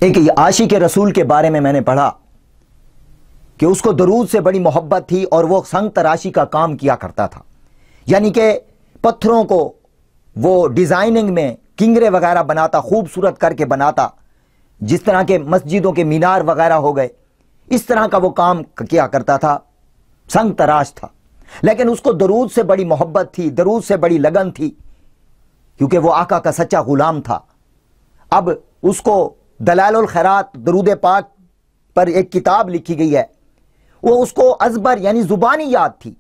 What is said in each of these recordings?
ایک عاشق رسول کے بارے میں نے پڑھا کہ اس کو درود سے بڑی محبت تھی اور وہ سنگ تراشی کا کام کیا کرتا تھا، یعنی کہ پتھروں کو وہ ڈیزائننگ میں کنگرے وغیرہ بناتا، خوبصورت کر کے بناتا، جس طرح کے مسجدوں کے مینار وغیرہ ہو گئے، اس طرح کا وہ کام کیا کرتا تھا، سنگ تراش تھا۔ لیکن اس کو درود سے بڑی محبت تھی، درود سے بڑی لگن تھی، کیونکہ وہ آقا کا سچا غلام تھا۔ اب اس کو دلائل الخیرات درود پاک پر ایک کتاب لکھی گئی ہے، وہ اس کو ازبر یعنی زبانی یاد تھی،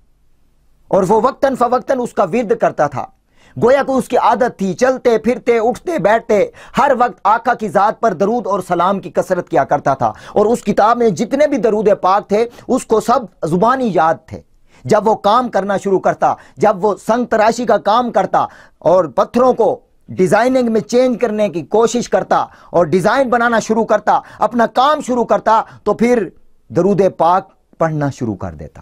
اور وہ وقتاً فوقتاً اس کا ورد کرتا تھا، گویا کہ اس کی عادت تھی، چلتے پھرتے اٹھتے بیٹھتے ہر وقت آقا کی ذات پر درود اور سلام کی کثرت کیا کرتا تھا۔ اور اس کتاب میں جتنے بھی درود پاک تھے اس کو سب زبانی یاد تھے۔ جب وہ کام کرنا شروع کرتا، جب وہ سنگ تراشی کا کام کرتا اور پتھروں کو ڈیزائننگ میں چینج کرنے کی کوشش کرتا اور ڈیزائن بنانا شروع کرتا، اپنا کام شروع کرتا، تو پھر درود پاک پڑھنا شروع کر دیتا،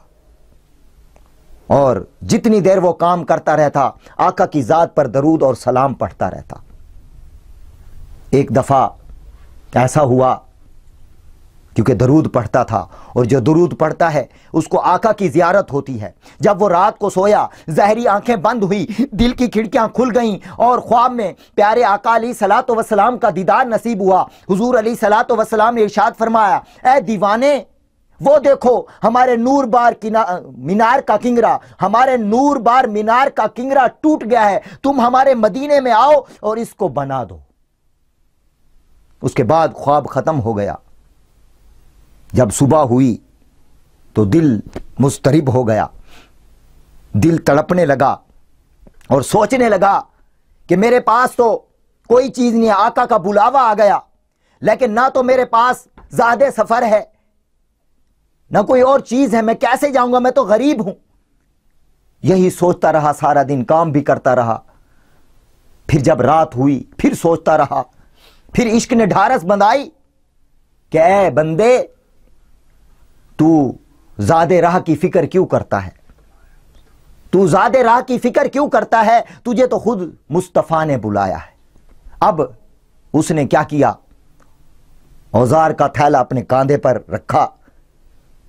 اور جتنی دیر وہ کام کرتا رہتا آقا کی ذات پر درود اور سلام پڑھتا رہتا۔ ایک دفعہ ایسا ہوا، کیونکہ درود پڑھتا تھا، اور جو درود پڑھتا ہے اس کو آقا کی زیارت ہوتی ہے۔ جب وہ رات کو سویا، ظاہری آنکھیں بند ہوئی، دل کی کھڑکیاں کھل گئیں، اور خواب میں پیارے آقا علیہ الصلوۃ والسلام کا دیدار نصیب ہوا۔ حضور علیہ الصلوۃ والسلام نے ارشاد فرمایا، اے دیوانے، وہ دیکھو ہمارے نور بار مینار کا کنگرا، ہمارے نور بار مینار کا کنگرا ٹوٹ گیا ہے، تم ہمارے مدینے میں آؤ اور اس کو بنا دو۔ اس کے بعد خواب ختم ہو گیا۔ جب صبح ہوئی تو دل مضطرب ہو گیا، دل تڑپنے لگا اور سوچنے لگا کہ میرے پاس تو کوئی چیز نہیں ہے، آقا کا بلاوا آ گیا، لیکن نہ تو میرے پاس زاد سفر ہے، نہ کوئی اور چیز ہے، میں کیسے جاؤں گا، میں تو غریب ہوں۔ یہی سوچتا رہا سارا دن، کام بھی کرتا رہا۔ پھر جب رات ہوئی پھر سوچتا رہا، پھر عشق نے ڈھارس بندھائی کہ اے بندے، تو زاد راہ کی فکر کیوں کرتا ہے، تو زاد راہ کی فکر کیوں کرتا ہے، تجھے تو خود مصطفیٰ نے بلایا ہے۔ اب اس نے کیا کیا، اوزار کا تھیلا اپنے کاندھے پر رکھا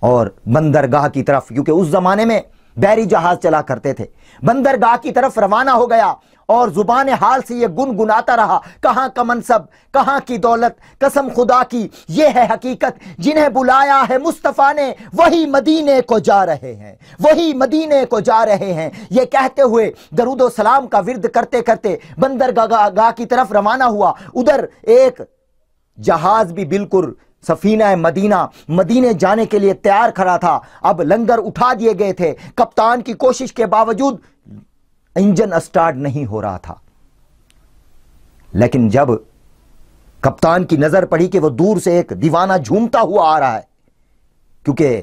اور بندرگاہ کی طرف، کیونکہ اس زمانے میں بحری جہاز چلا کرتے تھے، بندرگاہ کی طرف روانہ ہو گیا، اور زبان حال سے یہ گنگناتا رہا، کہاں کا منصب، کہاں کی دولت، قسم خدا کی یہ ہے حقیقت، جنہیں بلایا ہے مصطفیٰ نے وہی مدینے کو جا رہے ہیں، وہی مدینے کو جا رہے ہیں۔ یہ کہتے ہوئے درود و سلام کا ورد کرتے کرتے بندرگاہ کی طرف روانہ ہوا۔ ادھر ایک جہاز بھی بالکل سفینہ مدینے جانے کے لیے تیار کھڑا تھا۔ اب لنگر اٹھا دیے گئے تھے، کپتان کی کوشش کے باوجود انجن اسٹارٹ نہیں ہو رہا تھا۔ لیکن جب کپتان کی نظر پڑی کہ وہ دور سے ایک دیوانہ جھومتا ہوا آ رہا ہے، کیونکہ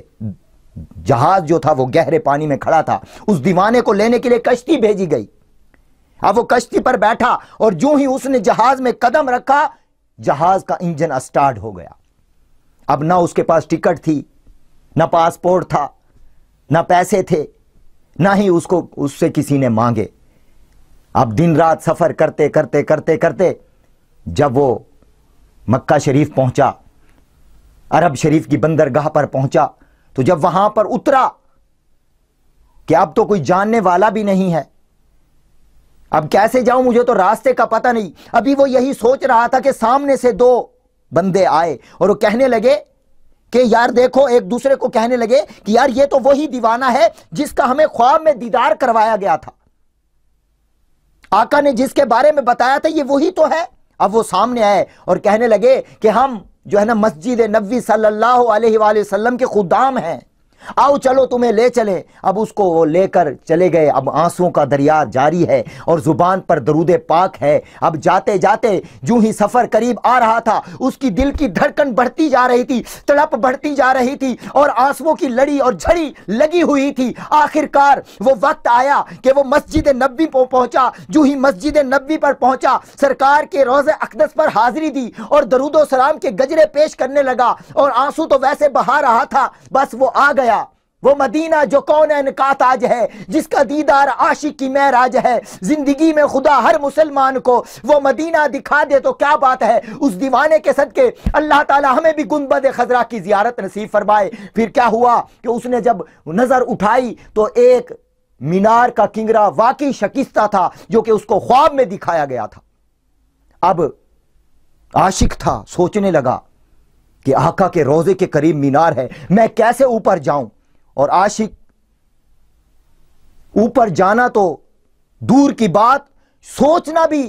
جہاز جو تھا وہ گہرے پانی میں کھڑا تھا، اس دیوانے کو لینے کے لیے کشتی بھیجی گئی۔ اب وہ کشتی پر بیٹھا، اور جو ہی اس نے جہاز میں قدم رکھا، جہاز کا انجن اسٹارٹ ہو گیا۔ اب نہ اس کے پاس ٹکٹ تھی، نہ پاسپورٹ تھا، نہ پیسے تھے، نہ ہی اس سے کسی نے مانگے۔ اب دن رات سفر کرتے کرتے کرتے کرتے جب وہ مکہ شریف پہنچا، عرب شریف کی بندرگاہ پر پہنچا، تو جب وہاں پر اترا کہ اب تو کوئی جاننے والا بھی نہیں ہے، اب کیسے جاؤں، مجھے تو راستے کا پتہ نہیں۔ ابھی وہ یہی سوچ رہا تھا کہ سامنے سے دو بندے آئے اور وہ کہنے لگے کہ یار دیکھو، ایک دوسرے کو کہنے لگے کہ یار یہ تو وہی دیوانہ ہے جس کا ہمیں خواب میں دیدار کروایا گیا تھا، آقا نے جس کے بارے میں بتایا تھا یہ وہی تو ہے۔ اب وہ سامنے آئے اور کہنے لگے کہ ہم جو ہے نا مسجد نبوی صلی اللہ علیہ وآلہ وسلم کے خدام ہیں، آؤ چلو تمہیں لے چلے۔ اب اس کو وہ لے کر چلے گئے۔ اب آنسوؤں کا دریا جاری ہے اور زبان پر درود پاک ہے۔ اب جاتے جاتے جو ہی سفر قریب آ رہا تھا، اس کی دل کی دھڑکن بڑھتی جا رہی تھی، تڑپ بڑھتی جا رہی تھی، اور آنسوؤں کی لڑی اور جھڑی لگی ہوئی تھی۔ آخر کار وہ وقت آیا کہ وہ مسجد نبوی پر پہنچا۔ جو ہی مسجد نبوی پر پہنچا، سرکار کے روضہ اقدس پر حاضری دی اور درود و سلام کے گجرے پیش کرنے لگا، اور آنسو تو ویسے بہا رہا تھا، بس وہ آ گیا وہ مدینہ جو کونین کا تاج ہے، جس کا دیدار عاشق کی معراج ہے۔ زندگی میں خدا ہر مسلمان کو وہ مدینہ دکھا دے تو کیا بات ہے۔ اس دیوانے کے صدقے اللہ تعالی ہمیں بھی گنبد خضرا کی زیارت نصیب فرمائے۔ پھر کیا ہوا کہ اس نے جب نظر اٹھائی تو ایک مینار کا کنگرا واقعی شکستہ تھا، جو کہ اس کو خواب میں دکھایا گیا تھا۔ اب عاشق تھا، سوچنے لگا کہ آقا کے روضے کے قریب مینار ہے، میں کیسے اوپر جاؤں؟ اور عاشق اوپر جانا تو دور کی بات، سوچنا بھی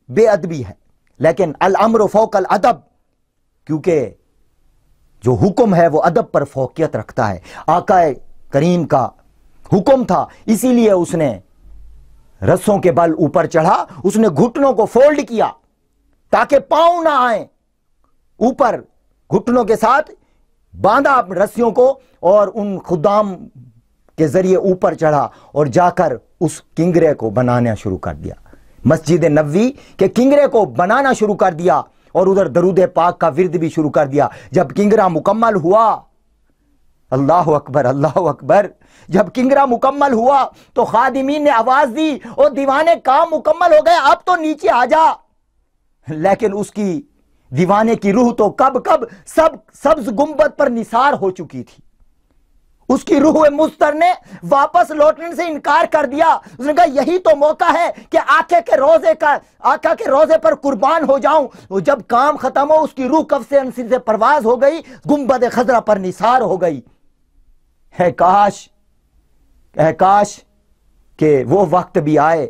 بے ادبی ہے، لیکن الامر فوق الادب، کیونکہ جو حکم ہے وہ ادب پر فوقیت رکھتا ہے۔ آقا کریم کا حکم تھا، اسی لیے اس نے رسوں کے بل اوپر چڑھا، اس نے گھٹنوں کو فولڈ کیا تاکہ پاؤں نہ آئیں اوپر، گھٹنوں کے ساتھ باندھا رسیوں کو اور ان خدام کے ذریعے اوپر چڑھا اور جا کر اس کنگرے کو بنانا شروع کر دیا، مسجد نبوی کے کنگرے کو بنانا شروع کر دیا، اور ادھر درود پاک کا ورد بھی شروع کر دیا۔ جب کنگرا مکمل ہوا، اللہ اکبر اللہ اکبر، جب کنگرا مکمل ہوا تو خادمین نے آواز دی، اور دیوانے کام مکمل ہو گئے، اب تو نیچے آ جا۔ لیکن اس کی دیوانے کی روح تو کب سبز گنبد پر نثار ہو چکی تھی۔ اس کی روح مضطر نے واپس لوٹنے سے انکار کر دیا۔ اس نے کہا یہی تو موقع ہے کہ آقا کے روزے پر قربان ہو جاؤں۔ وہ جب کام ختم ہو، اس کی روح کف سے انصر سے پرواز ہو گئی، گنبد خضرا پر نثار ہو گئی۔ ہے کاش کہ وہ وقت بھی آئے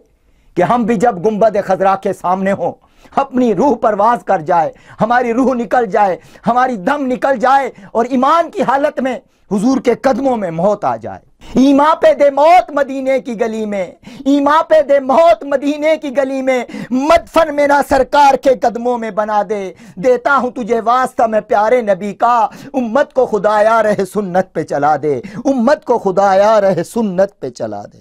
کہ ہم بھی جب گنبد خضرا کے سامنے ہوں، اپنی روح پرواز کر جائے، ہماری روح نکل جائے، ہماری دم نکل جائے، اور ایمان کی حالت میں حضور کے قدموں میں موت آ جائے۔ ایمان پہ دے موت مدینے کی گلی میں، ایمان پہ دے موت مدینے کی گلی میں، مدفن میرا سرکار کے قدموں میں بنا دے، دیتا ہوں تجھے واسطہ میں پیارے نبی کا، امت کو خدایا رہ سنت پہ چلا دے، امت کو خدایا رہ سنت پہ چلا دے۔